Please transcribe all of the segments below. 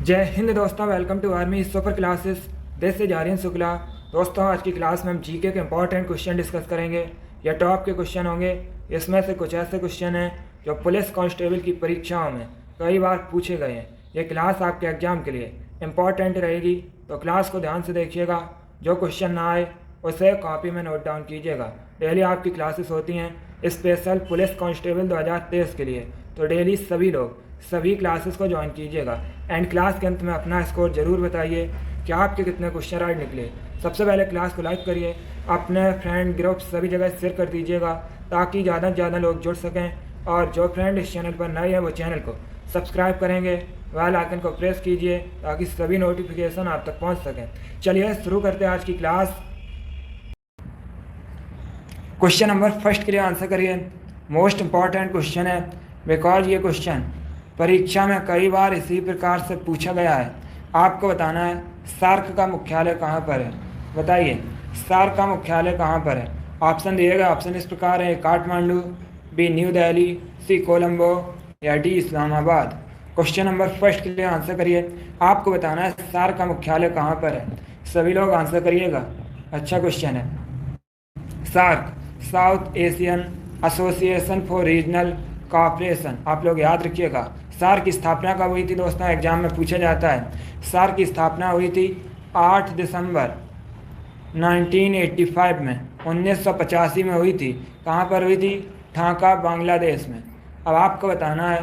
जय हिंद दोस्तों, welcome to army super classes. This is Aryan Shukla. दोस्तों, आज की क्लास में हम जीके के इंपॉर्टेंट क्वेश्चन डिस्कस करेंगे। ये टॉप के क्वेश्चन होंगे। इसमें से कुछ ऐसे क्वेश्चन हैं जो पुलिस कांस्टेबल की परीक्षाओं में कई बार पूछे गए हैं। ये क्लास आपके एग्जाम के लिए इंपॉर्टेंट रहेगी, तो क्लास को ध्यान से देखिएगा। जो क्वेश्चन ना आए उसे कॉपी में नोट डाउन कीजिएगा। डेली आपकी क्लासेस होती हैं स्पेशल पुलिस कांस्टेबल 2023 के लिए, तो डेली सभी लोग सभी क्लासेस को ज्वाइन कीजिएगा। एंड क्लास के अंत में अपना स्कोर जरूर बताइए कि आपके कितने क्वेश्चन राइट निकले। सबसे पहले क्लास को लाइक करिए, अपने फ्रेंड ग्रुप सभी जगह शेयर कर दीजिएगा ताकि ज़्यादा से ज़्यादा लोग जुड़ सकें। और जो फ्रेंड इस चैनल पर नए हैं वो चैनल को सब्सक्राइब करेंगे, बेल आइकन को प्रेस कीजिए ताकि सभी नोटिफिकेशन आप तक पहुंच सकें। चलिए शुरू करते हैं आज की क्लास। क्वेश्चन नंबर फर्स्ट के लिए आंसर करिए। मोस्ट इंपॉर्टेंट क्वेश्चन है बिकॉज ये क्वेश्चन परीक्षा में कई बार इसी प्रकार से पूछा गया है। आपको बताना है सार्क का मुख्यालय कहाँ पर है। बताइए सार्क का मुख्यालय कहाँ पर है। ऑप्शन दिए गए ऑप्शन इस प्रकार है: काठमांडू, बी न्यू दिल्ली, सी कोलंबो या D Islamabad. Question number first के लिए आंसर करिए। आपको बताना है सार्क का मुख्यालय कहाँ पर है। सभी लोग आंसर करिएगा। अच्छा क्वेश्चन है। SAARC South Asian Association for Regional Cooperation. आप लोग याद रखिएगा। सार्क की स्थापना कब हुई थी दोस्तों, एग्जाम में पूछा जाता है। सार्क की स्थापना हुई थी 8 दिसंबर 1985 में, 1985 में हुई थी। कहाँ पर हुई थी? ढाका, बांग्लादेश में। अब आपको बताना है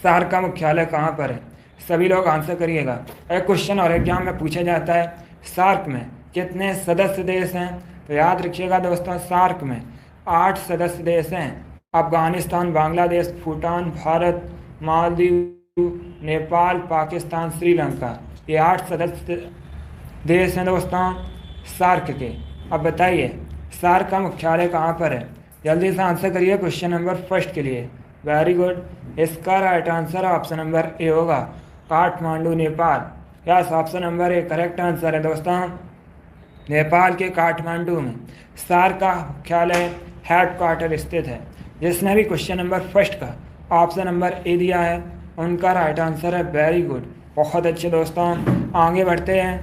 सार्क का मुख्यालय कहाँ पर है। सभी लोग आंसर करिएगा। एक क्वेश्चन और एग्जाम में पूछा जाता है सार्क में कितने सदस्य देश हैं। तो याद रखिएगा दोस्तों, सार्क में 8 सदस्य देश हैं। अफगानिस्तान, बांग्लादेश, भूटान, भारत, मालदीव, नेपाल, पाकिस्तान, श्रीलंका। ये 8 सदस्य देश हैं दोस्तों सार्क के। अब बताइए सार्क का मुख्यालय कहाँ पर है। जल्दी से आंसर करिए क्वेश्चन नंबर फर्स्ट के लिए। Very good. इसका right answer option number A होगा, Kathmandu, Nepal. Yes, option number A correct answer है दोस्तों। नेपाल के काठमांडू में सार्क का मुख्यालय हेडक्वार्टर स्थित है। जिसने भी क्वेश्चन नंबर फर्स्ट का ऑप्शन नंबर ए दिया है उनका राइट आंसर है। वेरी गुड, बहुत अच्छे दोस्तों। आगे बढ़ते हैं।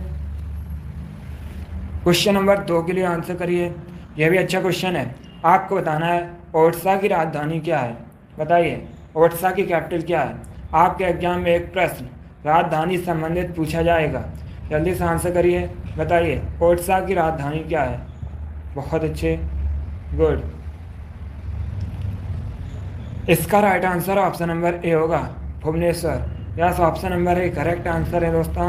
क्वेश्चन नंबर 2 के लिए आंसर करिए। यह भी अच्छा क्वेश्चन है। आपको बताना है ओडिशा की राजधानी क्या है। बताइए ओडिशा की कैपिटल क्या है। आपके एग्जाम में एक प्रश्न राजधानी संबंधित पूछा जाएगा। जल्दी से आंसर करिए। बताइए ओडिशा की राजधानी क्या है। बहुत अच्छे, गुड। इसका right answer option number A होगा, Bhubaneswar. Yes, option number A correct answer है दोस्तों।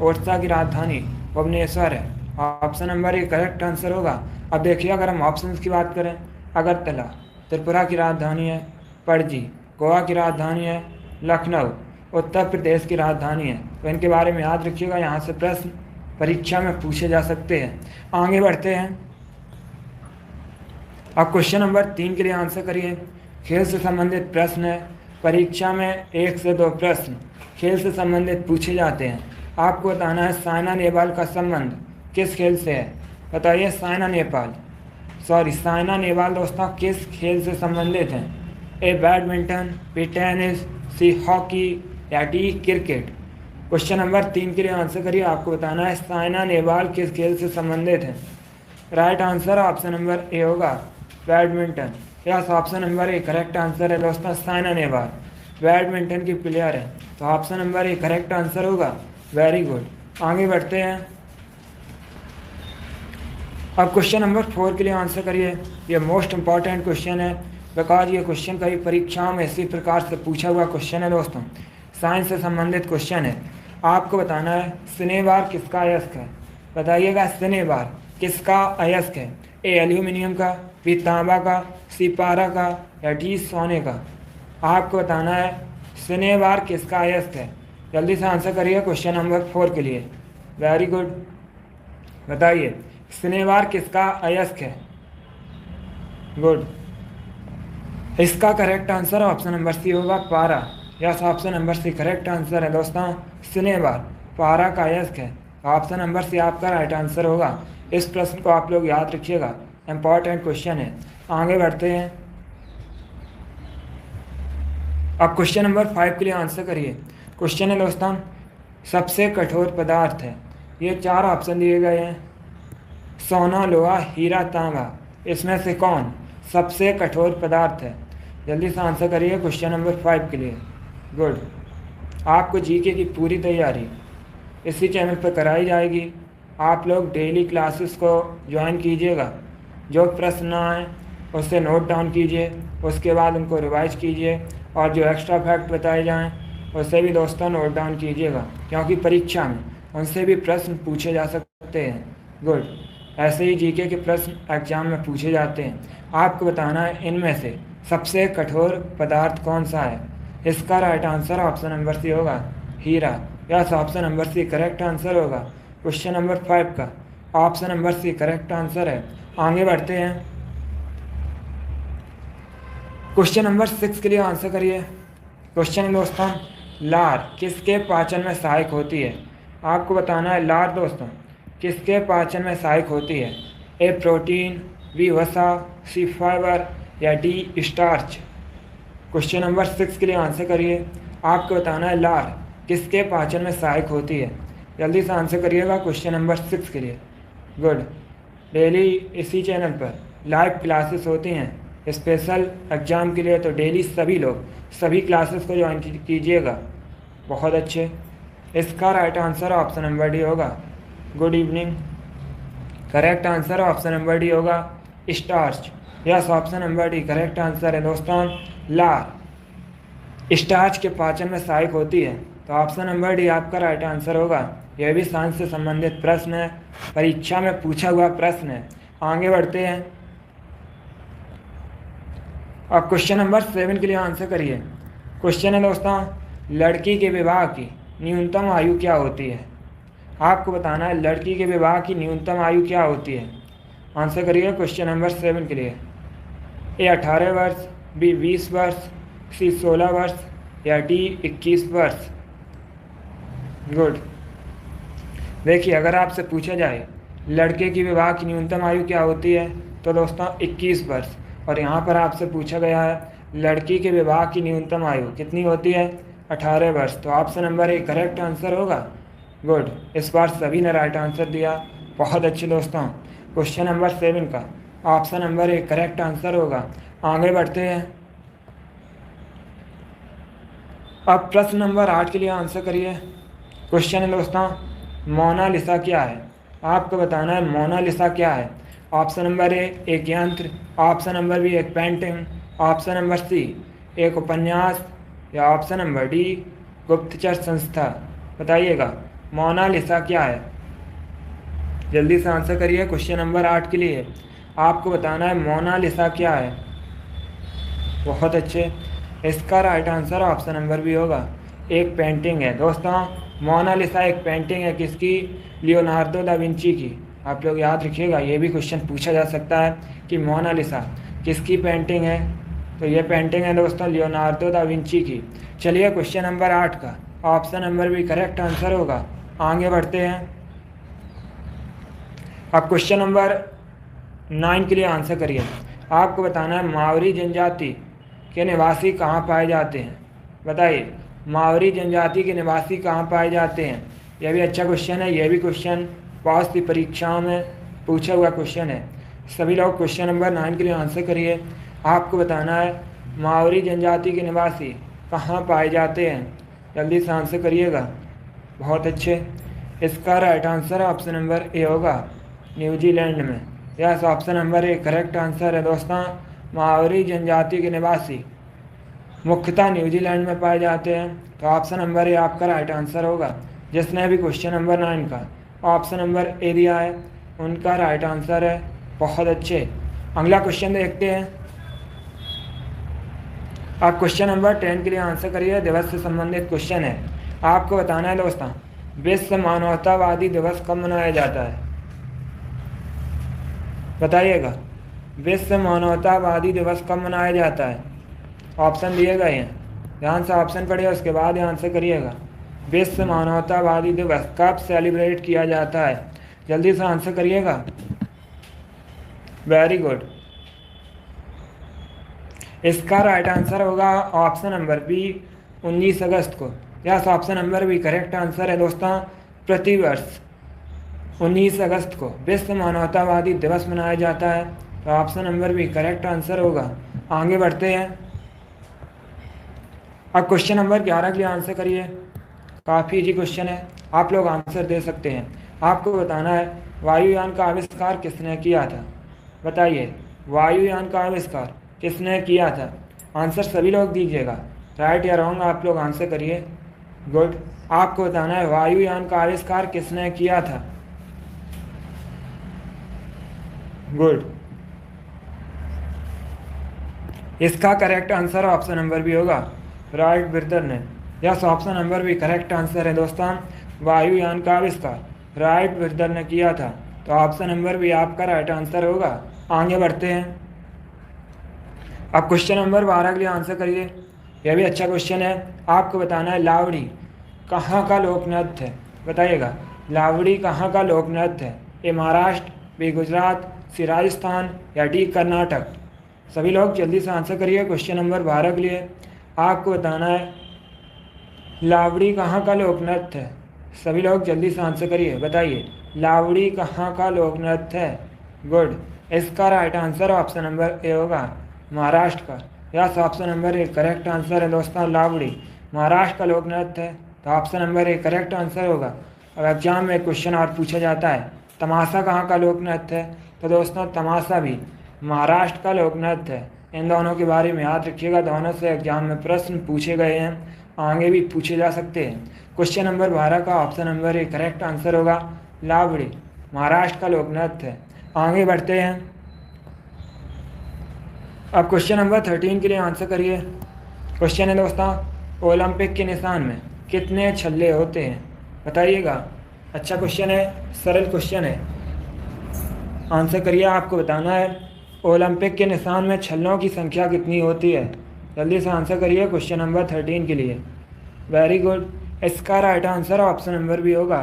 ओडिशा की राजधानी भुवनेश्वर है। Option number A correct answer होगा। अब देखिए अगर हम ऑप्शंस की बात करें, अगरतला त्रिपुरा की राजधानी है, पणजी गोवा की राजधानी है, लखनऊ उत्तर प्रदेश की राजधानी है। तो इनके बारे में याद रखिएगा, यहाँ से प्रश्न परीक्षा में पूछे जा सकते हैं। आगे बढ़ते हैं। अब क्वेश्चन नंबर 3 के लिए आंसर करिए। खेल से संबंधित प्रश्न है। परीक्षा में 1 से 2 प्रश्न खेल से संबंधित पूछे जाते हैं। आपको बताना है साइना नेहवाल का संबंध किस खेल से है। बताइए साइना नेहवाल दोस्तों किस खेल से संबंधित हैं। A badminton, B tennis, C hockey या डी क्रिकेट। क्वेश्चन नंबर 3 के लिए आंसर करिए। आपको बताना है साइना नेहवाल किस खेल से संबंधित हैं। Right answer option number A होगा, badminton. Yes, option number A correct answer है दोस्तों। साइना नेहवाल बैडमिंटन की प्लेयर है, तो option number A correct answer होगा। Very good. आगे बढ़ते हैं। अब क्वेश्चन नंबर 4 के लिए आंसर करिए। ये मोस्ट इंपॉर्टेंट क्वेश्चन है बिकॉज ये क्वेश्चन कई परीक्षाओं में इसी प्रकार से पूछा हुआ क्वेश्चन है दोस्तों। साइंस से संबंधित क्वेश्चन है। आपको बताना है शनिवार किसका अयस्क है। बताइएगा शनिवार किसका अयस्क है। ए एल्यूमिनियम का, बी तांबा का, सी पारा का या डी सोने का। आपको बताना है शनिवार किसका अयस्क है। जल्दी से आंसर करिए क्वेश्चन नंबर 4 के लिए। Very good. बताइए शनिवार किसका अयस्क है। गुड। इसका correct answer option number C होगा, पारा। Yes, option number C correct answer है दोस्तों। शनिवार पारा का अयस्क है। ऑप्शन नंबर सी आपका राइट आंसर होगा। इस प्रश्न को आप लोग याद रखिएगा, इंपॉर्टेंट क्वेश्चन है। आगे बढ़ते हैं। अब क्वेश्चन नंबर 5 के लिए आंसर करिए। क्वेश्चन है दोस्तों, सबसे कठोर पदार्थ है। ये 4 ऑप्शन दिए गए हैं, सोना, लोहा, हीरा, तांबा। इसमें से कौन सबसे कठोर पदार्थ है? जल्दी से आंसर करिए क्वेश्चन नंबर 5 के लिए। गुड। आपको जीके की पूरी तैयारी इसी चैनल पर कराई जाएगी। आप लोग डेली क्लासेस को ज्वाइन कीजिएगा। जो प्रश्न ना आए उससे नोट डाउन कीजिए, उसके बाद उनको रिवाइज कीजिए, और जो एक्स्ट्रा फैक्ट बताए जाएं उससे भी दोस्तों नोट डाउन कीजिएगा, क्योंकि परीक्षा में उनसे भी प्रश्न पूछे जा सकते हैं। गुड। ऐसे ही जीके के प्रश्न एग्जाम में पूछे जाते हैं। आपको बताना है इनमें से सबसे कठोर पदार्थ कौन सा है। इसका right answer option number C होगा, हीरा। Yes, option number C correct answer होगा क्वेश्चन नंबर 5 का। Option number C correct answer है। आगे बढ़ते हैं, क्वेश्चन नंबर 6 के लिए आंसर करिए। क्वेश्चन है दोस्तों, लार किसके पाचन में सहायक होती है? आपको बताना है लार दोस्तों किसके पाचन में सहायक होती है। ए प्रोटीन, बी वसा, सी फाइबर, या डी स्टार्च। क्वेश्चन नंबर 6 के लिए आंसर करिए। आपको बताना है लार किसके पाचन में सहायक होती है। जल्दी से आंसर करिएगा क्वेश्चन नंबर 6 के लिए। गुड। डेली इसी चैनल पर लाइव क्लासेस होती हैं स्पेशल एग्ज़ाम के लिए, तो डेली सभी लोग सभी क्लासेस को ज्वाइन कीजिएगा। बहुत अच्छे। इसका right answer option number D होगा, good evening. Correct answer option number D होगा, starch. Yes, option number D correct answer है दोस्तों। लार स्टार्च के पाचन में सहायक होती है, तो ऑप्शन नंबर डी आपका राइट आंसर होगा। यह भी साइंस से संबंधित प्रश्न है, परीक्षा में पूछा हुआ प्रश्न है। आगे बढ़ते हैं, अब क्वेश्चन नंबर 7 के लिए आंसर करिए। क्वेश्चन है दोस्तों, लड़की के विवाह की न्यूनतम आयु क्या होती है? आपको बताना है लड़की के विवाह की न्यूनतम आयु क्या होती है। आंसर करिए क्वेश्चन नंबर 7 के लिए। ए 18 वर्ष, बी 20 वर्ष, सी 16 वर्ष, या डी 21 वर्ष। गुड। देखिए, अगर आपसे पूछा जाए लड़के की विवाह की न्यूनतम आयु क्या होती है, तो दोस्तों 21 वर्ष। और यहाँ पर आपसे पूछा गया है लड़की के विवाह की न्यूनतम आयु कितनी होती है, 18 वर्ष। तो option number A correct answer होगा। गुड। इस बार सभी ने राइट आंसर दिया, बहुत अच्छे दोस्तों। क्वेश्चन नंबर 7 का option number A correct answer होगा। आगे बढ़ते हैं, अब प्रश्न नंबर 8 के लिए आंसर करिए। क्वेश्चन है दोस्तों, मोनालिसा क्या है? आपको बताना है मोनालिसा क्या है। ऑप्शन नंबर ए एक यंत्र, ऑप्शन नंबर बी एक पेंटिंग, ऑप्शन नंबर सी एक उपन्यास, या ऑप्शन नंबर डी गुप्तचर संस्था। बताइएगा मोनालिसा क्या है। जल्दी से आंसर करिए क्वेश्चन नंबर 8 के लिए। आपको बताना है मोनालिसा क्या है। बहुत अच्छे। इसका right answer option number B होगा, एक पेंटिंग है दोस्तों। मोनालिसा एक पेंटिंग है, किसकी? लियोनार्डो दा विंची की। आप लोग याद रखिएगा, ये भी क्वेश्चन पूछा जा सकता है कि मोनालिसा किसकी पेंटिंग है। तो ये पेंटिंग है दोस्तों लियोनार्डो दा विंची की। चलिए क्वेश्चन नंबर 8 का option number B correct answer होगा। आगे बढ़ते हैं, अब क्वेश्चन नंबर 9 के लिए आंसर करिए। आपको बताना है मावरी जनजाति के निवासी कहाँ पाए जाते हैं। बताइए मावरी जनजाति के निवासी कहाँ पाए जाते हैं। यह भी अच्छा क्वेश्चन है, यह भी क्वेश्चन बहुत सी परीक्षाओं में पूछा हुआ क्वेश्चन है। सभी लोग क्वेश्चन नंबर 9 के लिए आंसर करिए। आपको बताना है मावरी जनजाति के निवासी कहाँ पाए जाते हैं। जल्दी से आंसर करिएगा। बहुत अच्छे। इसका right answer option number A होगा, न्यूजीलैंड में। Yes, option number A correct answer है दोस्तों। मावरी जनजाति के निवासी मुख्यतः न्यूजीलैंड में पाए जाते हैं, तो ऑप्शन नंबर ए आपका राइट आंसर होगा। जिसने भी क्वेश्चन नंबर 9 का ऑप्शन नंबर ए दिया है उनका राइट आंसर है। बहुत अच्छे। अगला क्वेश्चन देखते हैं। आप क्वेश्चन नंबर 10 के लिए आंसर करिए। दिवस से संबंधित क्वेश्चन है। आपको बताना है दोस्तों विश्व मानवतावादी दिवस कब मनाया जाता है। बताइएगा विश्व मानवतावादी दिवस कब मनाया जाता है। ऑप्शन दिए गए हैं, ध्यान से ऑप्शन पढ़िए, उसके बाद आंसर करिएगा। विश्व मानवतावादी दिवस कब सेलिब्रेट किया जाता है। जल्दी से आंसर करिएगा। Very good. इसका राइट आंसर होगा ऑप्शन नंबर बी 19 अगस्त को। Yes, option number B correct answer है दोस्तों। प्रतिवर्ष 19 अगस्त को विश्व मानवतावादी दिवस मनाया जाता है, तो option number B correct answer होगा। आगे बढ़ते हैं। अब क्वेश्चन नंबर 11 के लिए आंसर करिए। काफ़ी इजी क्वेश्चन है, आप लोग आंसर दे सकते हैं। आपको बताना है वायुयान का आविष्कार किसने किया था। बताइए, वायुयान का आविष्कार किसने किया था। आंसर सभी लोग दीजिएगा, राइट या रॉन्ग आप लोग आंसर करिए। गुड, आपको बताना है वायुयान का आविष्कार किसने किया था। गुड, इसका correct answer option number B होगा, राइट ब्रदर ने। Yes, option number B correct answer है दोस्तों। वायुयान का आविष्कार राइट ब्रदर ने किया था, तो ऑप्शन नंबर बी आपका राइट आंसर होगा। आगे बढ़ते हैं। अब क्वेश्चन नंबर 12 के लिए आंसर करिए। यह भी अच्छा क्वेश्चन है। आपको बताना है लावड़ी कहाँ का लोक नृत्य है। बताइएगा, लावड़ी कहाँ का लोक नृत्य है। ए महाराष्ट्र, बी गुजरात, सी राजस्थान या डी कर्नाटक। सभी लोग जल्दी से आंसर करिए। क्वेश्चन नंबर 12 के लिए आपको बताना है लावड़ी कहाँ का लोक नृत्य है। सभी लोग जल्दी से आंसर करिए। बताइए, लावड़ी कहाँ का लोक नृत्य है। गुड, इसका right answer option number A होगा, महाराष्ट्र का। Yes, option number A correct answer है दोस्तों। लावड़ी महाराष्ट्र का लोक नृत्य है, तो option number A correct answer होगा। अब एग्जाम में क्वेश्चन और पूछा जाता है तमाशा कहाँ का लोक नृत्य है, तो दोस्तों तमाशा भी महाराष्ट्र का लोक नृत्य है। इन दोनों के बारे में याद रखिएगा, दोनों से एग्जाम में प्रश्न पूछे गए हैं, आगे भी पूछे जा सकते हैं। क्वेश्चन नंबर 12 का option number A correct answer होगा, लावड़ी महाराष्ट्र का लोक नृत्य है। आगे बढ़ते हैं। अब क्वेश्चन नंबर 13 के लिए आंसर करिए। क्वेश्चन है दोस्तों, ओलंपिक के निशान में कितने छल्ले होते हैं। बताइएगा, अच्छा क्वेश्चन है, सरल क्वेश्चन है, आंसर करिए। आपको बताना है ओलंपिक के निशान में छल्लों की संख्या कितनी होती है। जल्दी से आंसर करिए क्वेश्चन नंबर 13 के लिए। वेरी गुड, इसका right answer option number B होगा,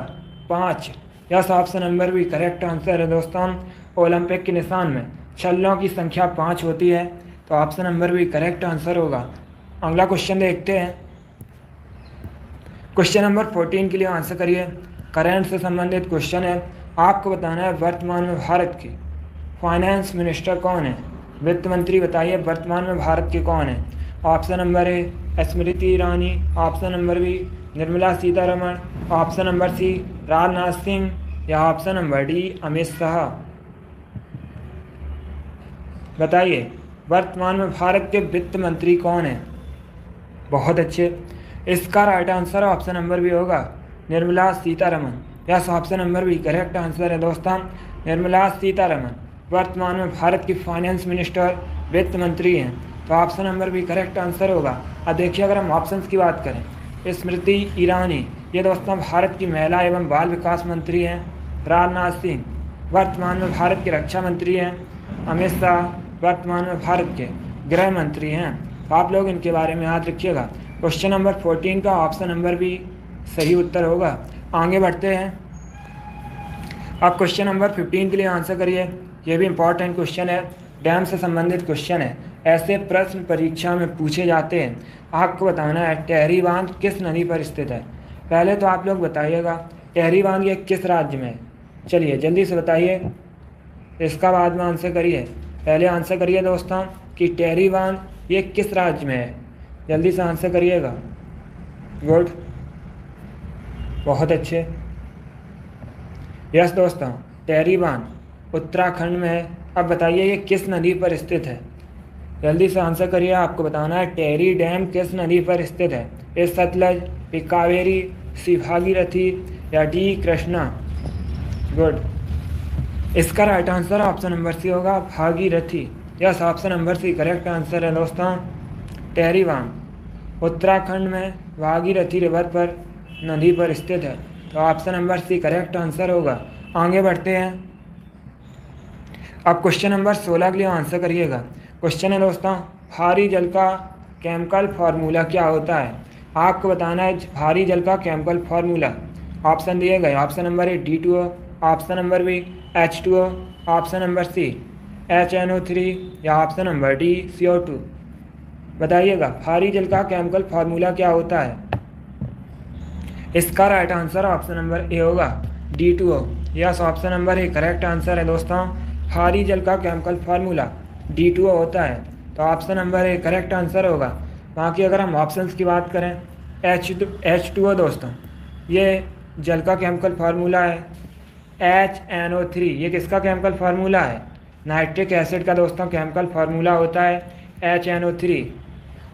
5। Yes, option number B correct answer है दोस्तों। ओलंपिक के निशान में छल्लों की संख्या 5 होती है, तो option number B correct answer होगा। अगला क्वेश्चन देखते हैं। क्वेश्चन नंबर 14 के लिए आंसर करिए। करंट से संबंधित क्वेश्चन है। आपको बताना है वर्तमान में भारत की फाइनेंस मिनिस्टर कौन है। वित्त मंत्री बताइए वर्तमान में भारत के कौन है। Option number A Smriti Irani, option number B Nirmala Sitharaman, option number C Rajnath Singh या option number D Amit Shah. बताइए वर्तमान में भारत के वित्त मंत्री कौन है। बहुत अच्छे, इसका right answer option number B होगा, Nirmala Sitharaman. Yes, option number B correct answer है दोस्तों, निर्मला सीतारमण वर्तमान में भारत की फाइनेंस मिनिस्टर वित्त मंत्री हैं, तो option number B correct answer होगा। अब देखिए, अगर हम ऑप्शंस की बात करें, स्मृति ईरानी ये दोस्तों भारत की महिला एवं बाल विकास मंत्री हैं। राजनाथ सिंह वर्तमान में भारत के रक्षा मंत्री हैं। अमित शाह वर्तमान में भारत के गृह मंत्री हैं, तो आप लोग इनके बारे में याद रखिएगा। क्वेश्चन नंबर 14 का ऑप्शन नंबर बी सही उत्तर होगा। आगे बढ़ते हैं। अब क्वेश्चन नंबर 15 के लिए आंसर करिए। ये भी इंपॉर्टेंट क्वेश्चन है, डैम से संबंधित क्वेश्चन है। ऐसे प्रश्न परीक्षा में पूछे जाते हैं। आपको बताना है टेहरी बांध किस नदी पर स्थित है। पहले तो आप लोग बताइएगा टेहरी बांध ये किस राज्य में है। चलिए जल्दी से बताइए, इसका बाद में आंसर करिए। पहले आंसर करिए दोस्तों कि टेहरी बांध ये किस राज्य में है। जल्दी से आंसर करिएगा। गुड, बहुत अच्छे। यस दोस्तों, टेहरी बांध उत्तराखंड में है। अब बताइए ये किस नदी पर स्थित है। जल्दी से आंसर करिए। आपको बताना है टेहरी डैम किस नदी पर स्थित है। A Sutlej, B Kaveri, C Bhagirathi या डी कृष्णा। गुड, इसका right answer option number C होगा, Bhagirathi. Yes, option number C correct answer है दोस्तों। टेहरी बांध उत्तराखंड में भागीरथी रिवर पर नदी पर स्थित है, तो option number C correct answer होगा। आगे बढ़ते हैं। अब क्वेश्चन नंबर 16 के लिए आंसर करिएगा। क्वेश्चन है दोस्तों, भारी जल का केमिकल फार्मूला क्या होता है। आपको बताना है भारी जल का केमिकल फार्मूला। ऑप्शन दिए गए, option number A D2O, option number B H2O, option number C HNO3 या ऑप्शन नंबर डी CO2। बताइएगा भारी जल का केमिकल फार्मूला क्या होता है। इसका right answer option number A होगा D2O। Yes, option number A correct answer है दोस्तों। खारी जल का केमिकल फार्मूला D2O होता है, तो option number A correct answer होगा। बाकी अगर हम ऑप्शंस की बात करें, H2O दोस्तों ये जल का केमिकल फार्मूला है। HNO3 ये किसका केमिकल फार्मूला है? नाइट्रिक एसिड का दोस्तों केमिकल फार्मूला होता है HNO3।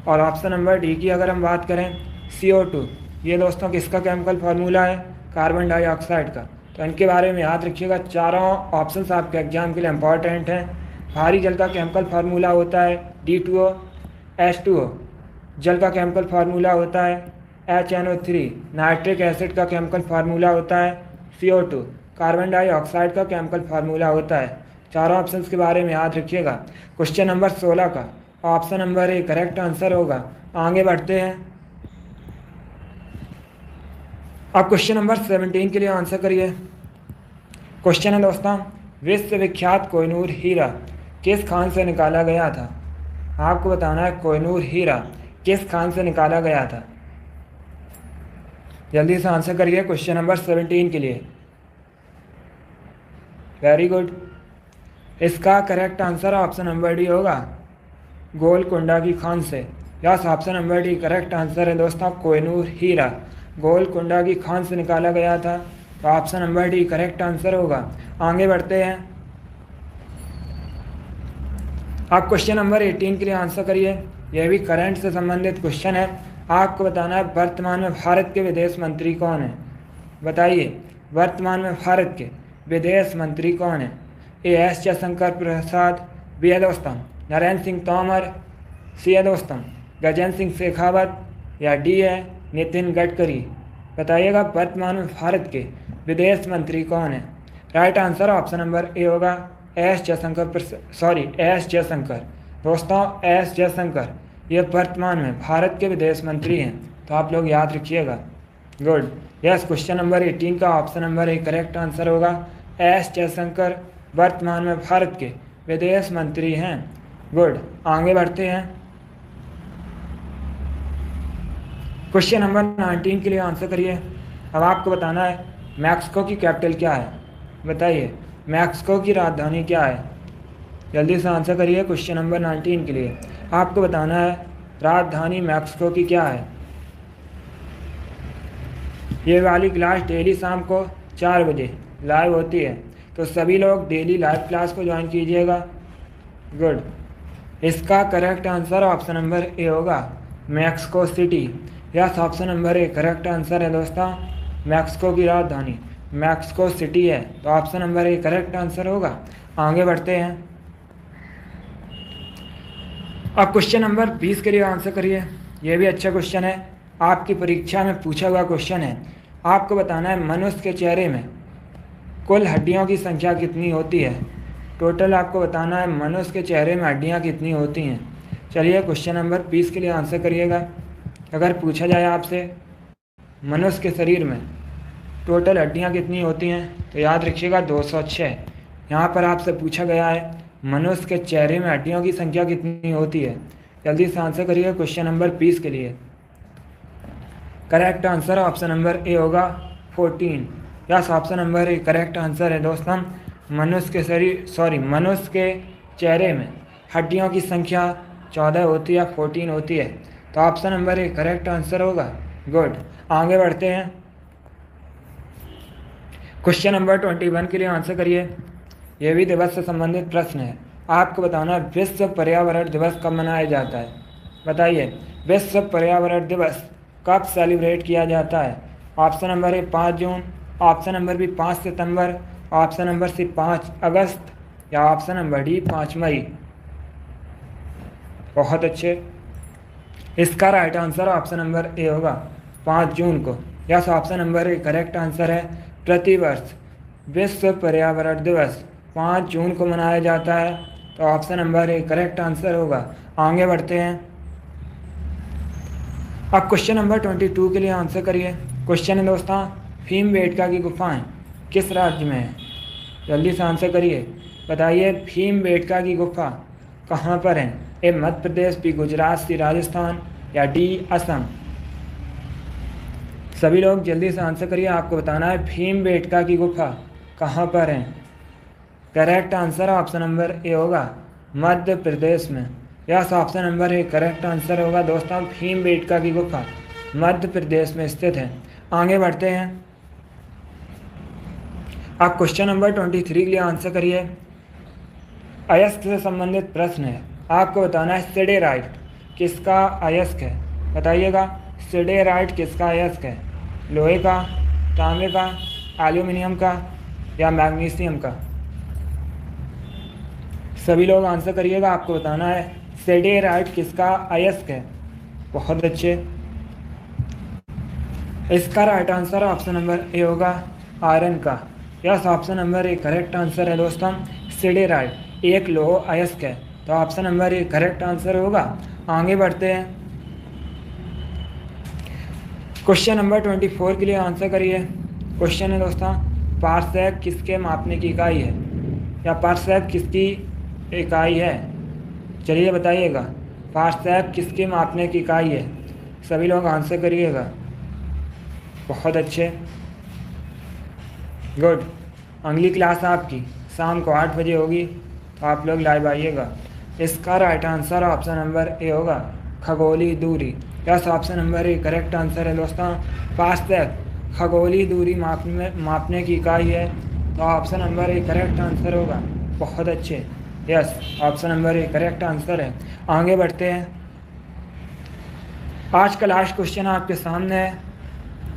और ऑप्शन नंबर डी की अगर हम बात करें, CO2 ये दोस्तों किसका केमिकल फार्मूला है? कार्बन डाइऑक्साइड का। तो इनके बारे में याद रखिएगा, चारों ऑप्शंस आपके एग्जाम के लिए इंपॉर्टेंट हैं। भारी जल का केमिकल फार्मूला होता है D2O। H2O जल का केमिकल फार्मूला होता है HNO3। नाइट्रिक एसिड का केमिकल फार्मूला होता है CO2। कार्बन डाइऑक्साइड का केमिकल फार्मूला होता है। चारों ऑप्शंस के बारे में याद रखिएगा। क्वेश्चन नंबर 16 का option number A correct answer होगा। आगे बढ़ते हैं। अब क्वेश्चन नंबर 17 के लिए आंसर करिए। क्वेश्चन है दोस्तों, विश्व विख्यात कोहिनूर हीरा किस खान से निकाला गया था? आपको बताना है कोहिनूर हीरा किस खान से निकाला गया था। जल्दी से आंसर करिए क्वेश्चन नंबर 17 के लिए। Very good. इसका correct answer option number D होगा, गोलकुंडा की खान से। Yes, option number D correct answer है दोस्तों। कोहिनूर हीरा गोलकुंडा की खान से निकाला गया था, तो option number D correct answer होगा। आगे बढ़ते हैं। आप क्वेश्चन नंबर 18 के लिए आंसर करिए। यह भी करंट से संबंधित क्वेश्चन है। आपको बताना है वर्तमान में भारत के विदेश मंत्री कौन है? बताइए, वर्तमान में भारत के विदेश मंत्री कौन है? A.S. जयशंकर प्रसाद, बी है दोस्तों नरेंद्र सिंह तोमर, सी है दोस्तों गजेंद्र सिंह शेखावत, या डी है नितिन गडकरी। बताइएगा वर्तमान में भारत के विदेश मंत्री कौन है? Right answer option number A होगा एस जयशंकर। दोस्तों एस जयशंकर ये वर्तमान में भारत के विदेश मंत्री हैं, तो आप लोग याद रखिएगा। गुड। यस, क्वेश्चन नंबर 18 का option number A correct answer होगा। एस जयशंकर वर्तमान में भारत के विदेश मंत्री हैं। गुड। आगे बढ़ते हैं। क्वेश्चन नंबर 19 के लिए आंसर करिए। अब आपको बताना है मैक्सिको की कैपिटल क्या है? बताइए मैक्सिको की राजधानी क्या है? जल्दी से आंसर करिए क्वेश्चन नंबर 19 के लिए। आपको बताना है राजधानी मैक्सिको की क्या है। ये वाली क्लास डेली शाम को 4 बजे लाइव होती है, तो सभी लोग डेली लाइव क्लास को ज्वाइन कीजिएगा। गुड। इसका correct answer option number A होगा, Mexico City. Yes, option number A correct answer है दोस्तों। मैक्सिको की राजधानी मैक्सिको सिटी है, तो option number A correct answer होगा। आगे बढ़ते हैं। अब क्वेश्चन नंबर 20 के लिए आंसर करिए। यह भी अच्छा क्वेश्चन है, आपकी परीक्षा में पूछा हुआ क्वेश्चन है। आपको बताना है मनुष्य के चेहरे में कुल हड्डियों की संख्या कितनी होती है? टोटल आपको बताना है मनुष्य के चेहरे में हड्डियां कितनी होती हैं। चलिए क्वेश्चन नंबर 20 के लिए आंसर करिएगा। अगर पूछा जाए आपसे मनुष्य के शरीर में टोटल हड्डियां कितनी होती हैं, तो याद रखिएगा 206। यहाँ पर आपसे पूछा गया है मनुष्य के चेहरे में हड्डियों की संख्या कितनी होती है। जल्दी से आंसर करिए क्वेश्चन नंबर 20 के लिए। Correct answer option number A होगा 14। Yes, option number A correct answer है दोस्तों। मनुष्य के चेहरे में हड्डियों की संख्या 14 होती है, 14 होती है, तो option number A correct answer होगा। गुड। आगे बढ़ते हैं। क्वेश्चन नंबर 21 के लिए आंसर करिए। यह भी दिवस से संबंधित प्रश्न है। आपको बताना है विश्व पर्यावरण दिवस कब मनाया जाता है? बताइए विश्व पर्यावरण दिवस कब सेलिब्रेट किया जाता है? ऑप्शन नंबर ए 5 जून, ऑप्शन नंबर बी 5 सितंबर, ऑप्शन नंबर सी 5 अगस्त, या ऑप्शन नंबर डी 5 मई। बहुत अच्छे। इसका right answer option number A होगा 5 जून को। Yes, option number A correct answer है। प्रतिवर्ष विश्व पर्यावरण दिवस 5 जून को मनाया जाता है, तो option number A correct answer होगा। आगे बढ़ते हैं। अब क्वेश्चन नंबर 22 के लिए आंसर करिए। क्वेश्चन है दोस्तों भीमबेटका की गुफाएं किस राज्य में है? जल्दी से आंसर करिए। बताइए भीमबेटका की गुफा कहाँ पर है? ए मध्य प्रदेश, बी गुजरात, सी राजस्थान, या डी असम। सभी लोग जल्दी से आंसर करिए। आपको बताना है भीमबेटका की गुफा कहाँ पर है। Correct answer option number A होगा मध्य प्रदेश में। Yes, option number A correct answer होगा दोस्तों, भीमबेटका की गुफा मध्य प्रदेश में स्थित है। आगे बढ़ते हैं। आप क्वेश्चन नंबर 23 के लिए आंसर करिए। अयस्क से संबंधित प्रश्न है। आपको बताना है सिडेराइट किसका अयस्क है। बताइएगा सिडेराइट किसका अयस्क है। लोहे का, तांबे का, एल्यूमिनियम का या मैग्नीशियम का। सभी लोग आंसर करिएगा। आपको बताना है सिडेराइट किसका अयस्क है। बहुत अच्छे। इसका right answer option number A होगा आयरन का। Yes, option number A correct answer है दोस्तों, सिडेराइट एक लोह अयस्क है, तो option number A correct answer होगा। आगे बढ़ते हैं। क्वेश्चन नंबर 24 के लिए आंसर करिए। क्वेश्चन है दोस्तों पारसेक किसके मापने की इकाई है, या पारसेक किसकी इकाई है। चलिए बताइएगा पारसेक किसके मापने की इकाई है। सभी लोग आंसर करिएगा। बहुत अच्छे, गुड। अगली क्लास आपकी शाम को 8 बजे होगी, तो आप लोग लाइव आइएगा। इसका right answer option number A होगा खगोलीय दूरी। Yes, option number A correct answer है दोस्तों, पारसेक खगोलीय दूरी मापने की इकाई है, तो option number A correct answer होगा। बहुत अच्छे, yes, option number A correct answer है। आगे बढ़ते हैं। आज का लास्ट क्वेश्चन आपके सामने है।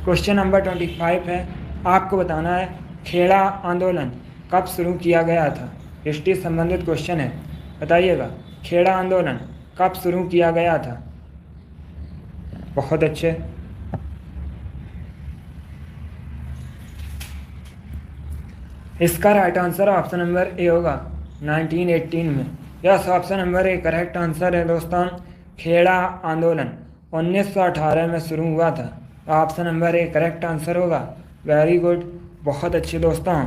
क्वेश्चन नंबर 25 है। आपको बताना है खेड़ा आंदोलन कब शुरू किया गया था। हिस्ट्री संबंधित क्वेश्चन है। बताइएगा खेड़ा आंदोलन कब शुरू किया गया था। बहुत अच्छे। इसका right answer option number A होगा 1918 में। Yes, option number A correct answer है दोस्तों, खेड़ा आंदोलन 1918 में शुरू हुआ था, तो option number A correct answer होगा। वेरी गुड, बहुत अच्छे दोस्तों।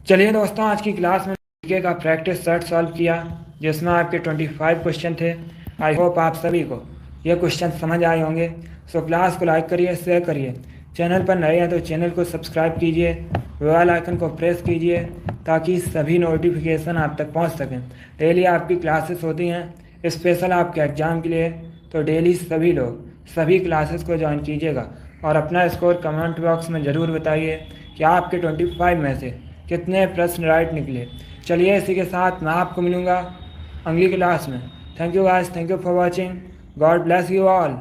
चलिए दोस्तों, आज की क्लास में जीके का प्रैक्टिस सेट सॉल्व किया, जिसमें आपके 25 क्वेश्चन थे। आई होप आप सभी को ये क्वेश्चन समझ आए होंगे। सो क्लास को लाइक करिए, शेयर करिए। चैनल पर नए हैं तो चैनल को सब्सक्राइब कीजिए, बेल आइकन को प्रेस कीजिए, ताकि सभी नोटिफिकेशन आप तक पहुंच सकें। डेली आपकी क्लासेस होती हैं स्पेशल आपके एग्ज़ाम के लिए, तो डेली सभी लोग सभी क्लासेस को ज्वाइन कीजिएगा और अपना स्कोर कमेंट बॉक्स में ज़रूर बताइए कि आपके 25 में से कितने प्रश्न राइट निकले। चलिए, इसी के साथ मैं आपको मिलूँगा अगली क्लास में। Thank you guys, thank you for watching. God bless you all.